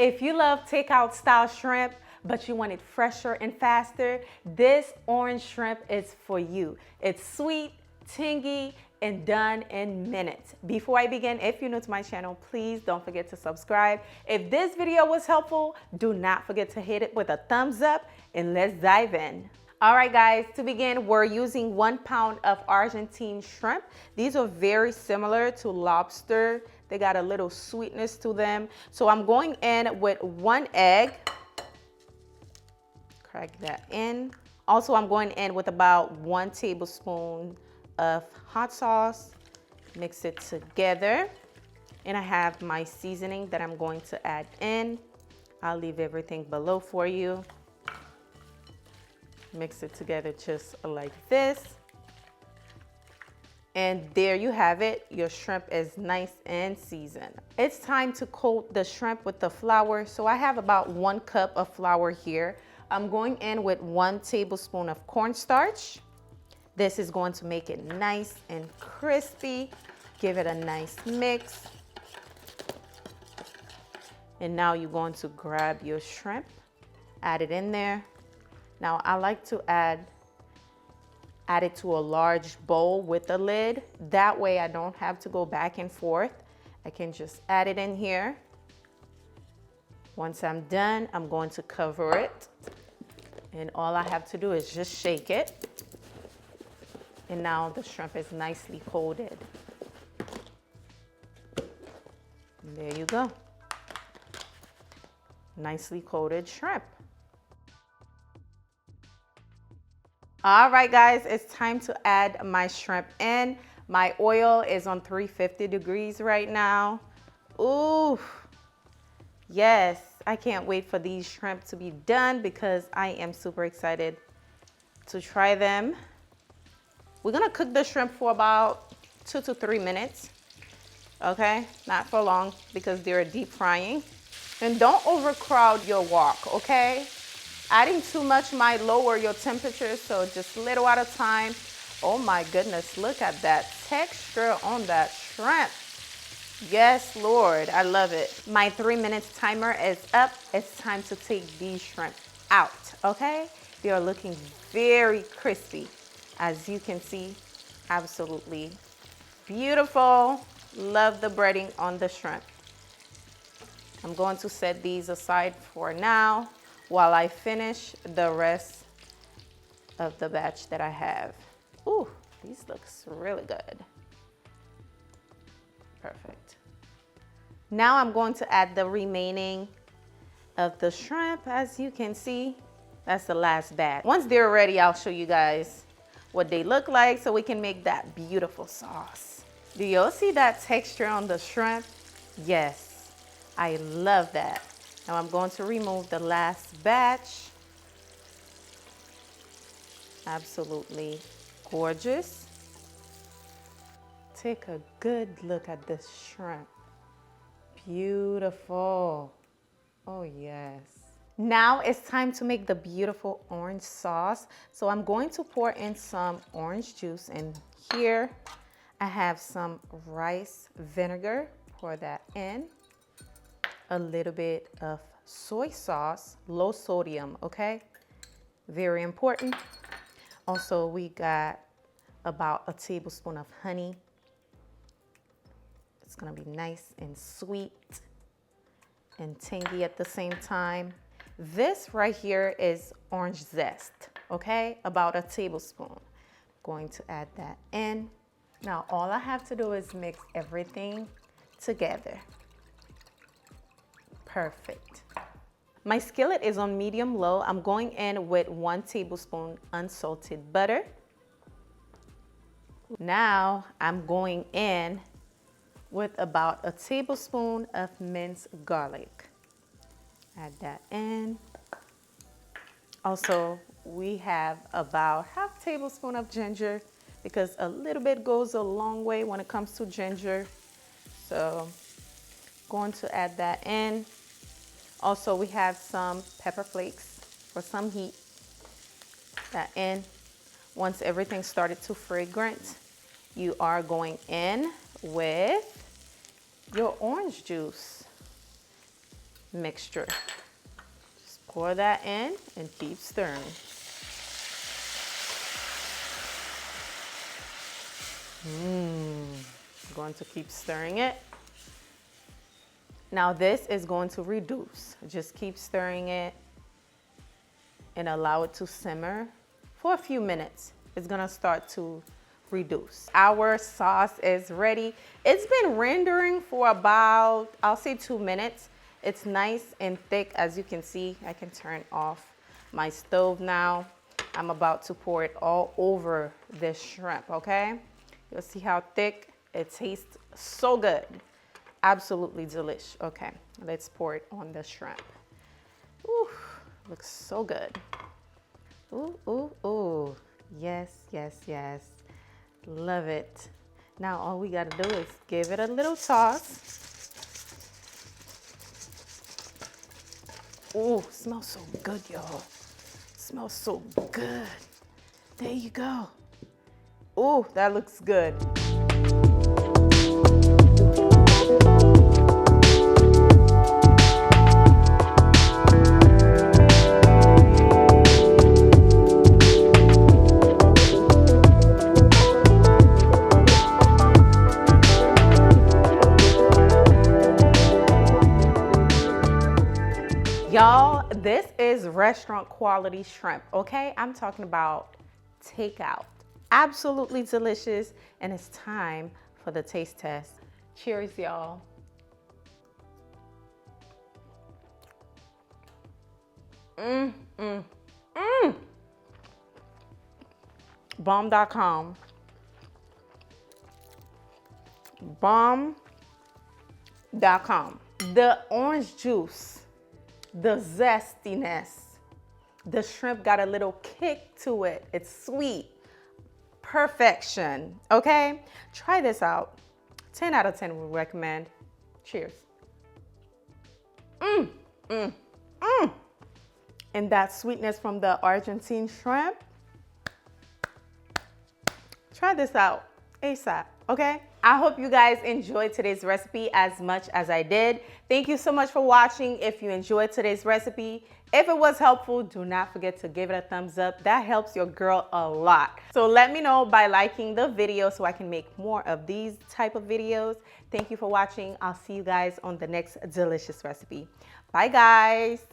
If you love takeout style shrimp, but you want it fresher and faster, this orange shrimp is for you. It's sweet, tangy, and done in minutes. Before I begin, if you're new to my channel, please don't forget to subscribe. If this video was helpful, do not forget to hit it with a thumbs up, and let's dive in. All right, guys, to begin, we're using 1 pound of Argentine shrimp. These are very similar to lobster. They got a little sweetness to them. So I'm going in with 1 egg. Crack that in. Also, I'm going in with about 1 tablespoon of hot sauce. Mix it together. And I have my seasoning that I'm going to add in. I'll leave everything below for you. Mix it together just like this. And there you have it. Your shrimp is nice and seasoned. It's time to coat the shrimp with the flour. So I have about 1 cup of flour here. I'm going in with 1 tablespoon of cornstarch. This is going to make it nice and crispy. Give it a nice mix. And now you're going to grab your shrimp, add it in there. Now I like to add it to a large bowl with a lid. That way I don't have to go back and forth. I can just add it in here. Once I'm done, I'm going to cover it. And all I have to do is just shake it. And now the shrimp is nicely coated. And there you go. Nicely coated shrimp. All right, guys, it's time to add my shrimp in. My oil is on 350 degrees right now. Ooh, yes, I can't wait for these shrimp to be done because I am super excited to try them. We're gonna cook the shrimp for about 2 to 3 minutes, okay? Not for long because they're deep frying. And don't overcrowd your wok, okay? Adding too much might lower your temperature, so just a little at a time. Oh my goodness, look at that texture on that shrimp. Yes, Lord, I love it. My 3 minutes timer is up. It's time to take these shrimp out, okay? They are looking very crispy. As you can see, absolutely beautiful. Love the breading on the shrimp. I'm going to set these aside for now while I finish the rest of the batch that I have. Ooh, these looks really good. Perfect. Now I'm going to add the remaining of the shrimp. As you can see, that's the last batch. Once they're ready, I'll show you guys what they look like so we can make that beautiful sauce. Do y'all see that texture on the shrimp? Yes, I love that. Now I'm going to remove the last batch. Absolutely gorgeous. Take a good look at this shrimp. Beautiful. Oh yes. Now it's time to make the beautiful orange sauce. So I'm going to pour in some orange juice in here. I have some rice vinegar. Pour that in. A little bit of soy sauce, low sodium, okay? Very important. Also, we got about a tablespoon of honey. It's gonna be nice and sweet and tangy at the same time. This right here is orange zest, okay? About a tablespoon. Going to add that in. Now, all I have to do is mix everything together. Perfect. My skillet is on medium-low. I'm going in with 1 tablespoon unsalted butter. Now I'm going in with about a tablespoon of minced garlic. Add that in. Also, we have about ½ tablespoon of ginger because a little bit goes a long way when it comes to ginger. So, going to add that in. Also, we have some pepper flakes for some heat. That in. Once everything started to fragrant, you are going in with your orange juice. mixture. Just pour that in and keep stirring. I'm going to keep stirring it. Now this is going to reduce. Just keep stirring it and allow it to simmer for a few minutes. It's gonna start to reduce. Our sauce is ready. It's been rendering for about, I'll say 2 minutes. It's nice and thick, as you can see. I can turn off my stove now. I'm about to pour it all over this shrimp, okay? You'll see how thick it tastes. So good. Absolutely delish. Okay, let's pour it on the shrimp. Ooh, looks so good. Ooh, ooh, ooh. Yes, yes, yes. Love it. Now all we gotta do is give it a little toss. Ooh, smells so good, y'all. Smells so good. There you go. Ooh, that looks good. Y'all, this is restaurant quality shrimp, okay? I'm talking about takeout. Absolutely delicious, and it's time for the taste test. Cheers, y'all. Bomb.com. Bomb.com. The orange juice, the zestiness, the shrimp got a little kick to it. It's sweet. Perfection, okay? Try this out. 10 out of 10 would recommend. Cheers. And that sweetness from the Argentine shrimp. Try this out ASAP, okay? I hope you guys enjoyed today's recipe as much as I did. Thank you so much for watching. If you enjoyed today's recipe, if it was helpful, do not forget to give it a thumbs up. That helps your girl a lot. So let me know by liking the video so I can make more of these type of videos. Thank you for watching. I'll see you guys on the next delicious recipe. Bye, guys.